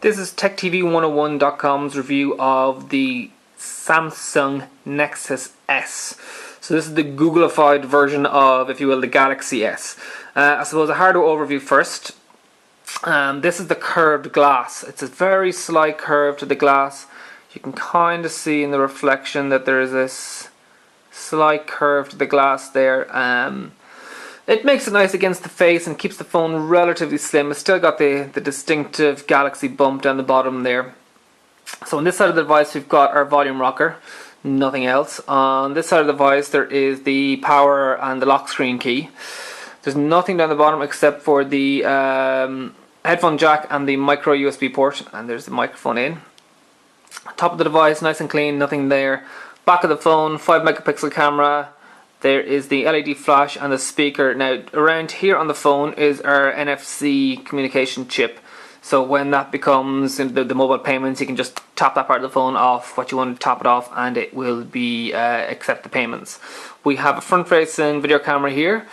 This is TechTV101.com's review of the Samsung Nexus S. So this is the Googleified version of, if you will, the Galaxy S. I suppose a hardware overview first. This is the curved glass. It's a very slight curve to the glass. You can kind of see in the reflection that there is this slight curve to the glass there. It makes it nice against the face and keeps the phone relatively slim. It's still got the distinctive Galaxy bump down the bottom there. So on this side of the device we've got our volume rocker, nothing else. On this side of the device there is the power and the lock screen key. There's nothing down the bottom except for the headphone jack and the micro USB port, and there's the microphone in. Top of the device, nice and clean, nothing there. Back of the phone, 5 megapixel camera. There is the LED flash and the speaker. Now around here on the phone is our NFC communication chip. So when that becomes the mobile payments, you can just tap that part of the phone off what you want to top it off and it will be accept the payments. We have a front facing video camera here.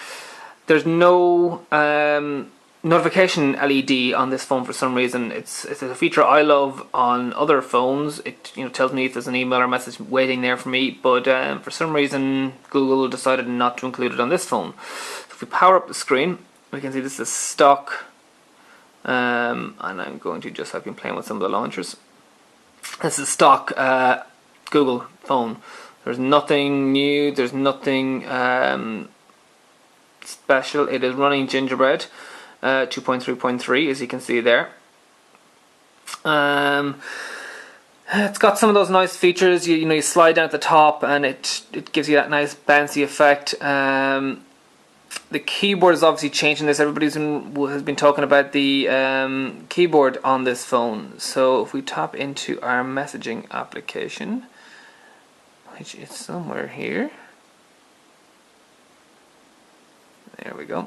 There's no notification LED on this phone for some reason. It's a feature I love on other phones. It tells me if there's an email or message waiting there for me, but for some reason Google decided not to include it on this phone. So if we power up the screen, we can see this is stock, and I'm going to just have been playing with some of the launchers. This is stock Google phone. There's nothing new, there's nothing special. It is running Gingerbread 2.3.3, as you can see there. It's got some of those nice features. You slide down at the top and it gives you that nice bouncy effect. The keyboard is obviously changing this. Everybody has been talking about the keyboard on this phone. So if we tap into our messaging application, which is somewhere here, there we go.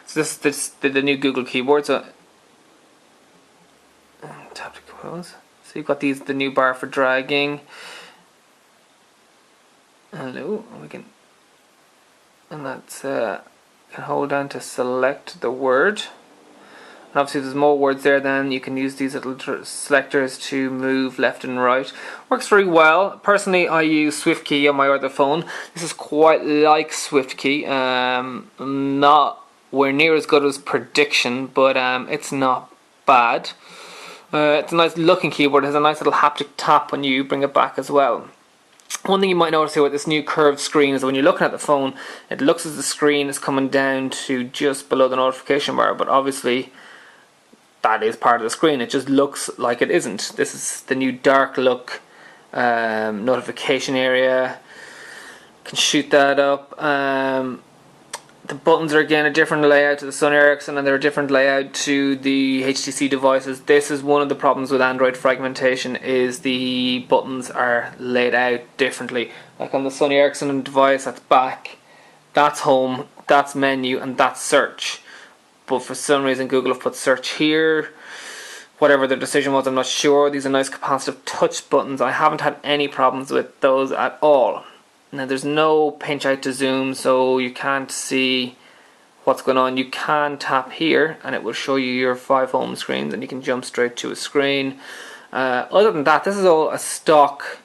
So this is the new Google keyboard. So tap to compose. So you've got the new bar for dragging. Hello, and that's can hold down to select the word. And obviously, if there's more words there, then you can use these little selectors to move left and right. Works very well. Personally, I use SwiftKey on my other phone. This is quite like SwiftKey. Not where near as good as Prediction, but it's not bad. It's a nice looking keyboard. It has a nice little haptic tap when you bring it back as well. One thing you might notice here with this new curved screen is that when you're looking at the phone, it looks as the screen is coming down to just below the notification bar, but obviously that is part of the screen. It just looks like it isn't. This is the new dark look notification area. Can shoot that up. The buttons are again a different layout to the Sony Ericsson, and they're a different layout to the HTC devices. This is one of the problems with Android fragmentation, is the buttons are laid out differently. Like on the Sony Ericsson device, that's back, that's home, that's menu, and that's search. But for some reason Google have put search here. Whatever their decision was, I'm not sure. These are nice capacitive touch buttons. I haven't had any problems with those at all. Now there's no pinch out to zoom, so you can't see what's going on. You can tap here and it will show you your 5 home screens and you can jump straight to a screen. Other than that, this is all a stock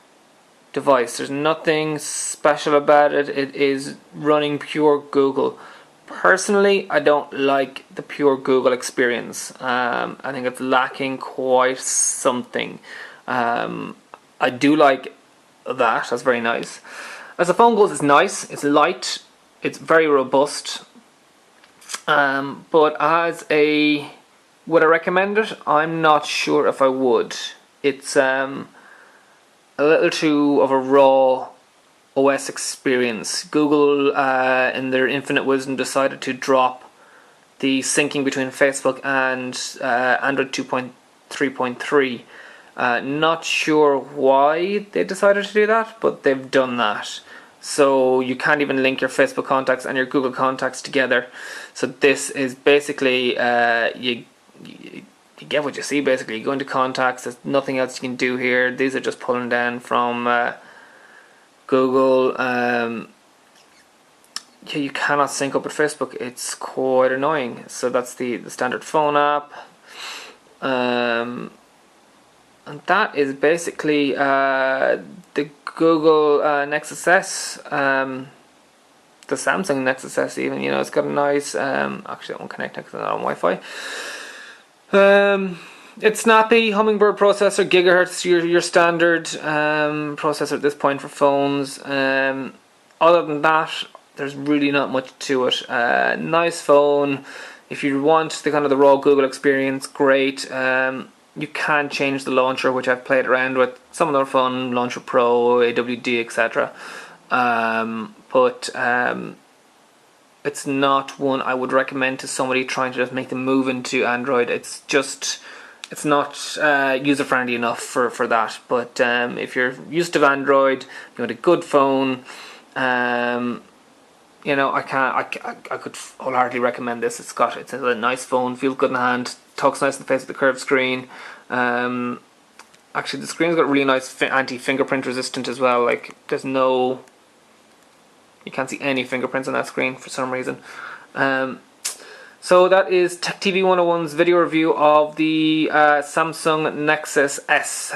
device. There's nothing special about it. It is running pure Google. Personally, I don't like the pure Google experience. I think it's lacking quite something. I do like that. That's very nice. As the phone goes, it's nice, it's light, it's very robust, but would I recommend it? I'm not sure if I would. It's a little too of a raw OS experience. Google, in their infinite wisdom, decided to drop the syncing between Facebook and Android 2.3.3. Not sure why they decided to do that, but they've done that. So you can't even link your Facebook contacts and your Google contacts together. So this is basically you get what you see. Basically, you go into contacts. There's nothing else you can do here. These are just pulling down from Google. yeah, you cannot sync up with Facebook. It's quite annoying. So that's the standard phone app. And that is basically the Google Nexus S. The Samsung Nexus S even, it's got a nice, actually I won't connect next to that on Wi-Fi. It's snappy, Hummingbird processor, gigahertz, your standard processor at this point for phones. Other than that, there's really not much to it. Nice phone. If you want the kind of the raw Google experience, great. You can change the launcher, which I've played around with. Some of them are fun, Launcher Pro, AWD, etc. But it's not one I would recommend to somebody trying to just make the move into Android. It's not user friendly enough for that. But if you're used to Android, you want a good phone, I could wholeheartedly recommend this. It's a nice phone, feels good in the hand, talks nice in the face with the curved screen. Actually, the screen's got really nice anti-fingerprint resistant as well. Like, you can't see any fingerprints on that screen for some reason. So that is Tech TV 101's video review of the Samsung Nexus S.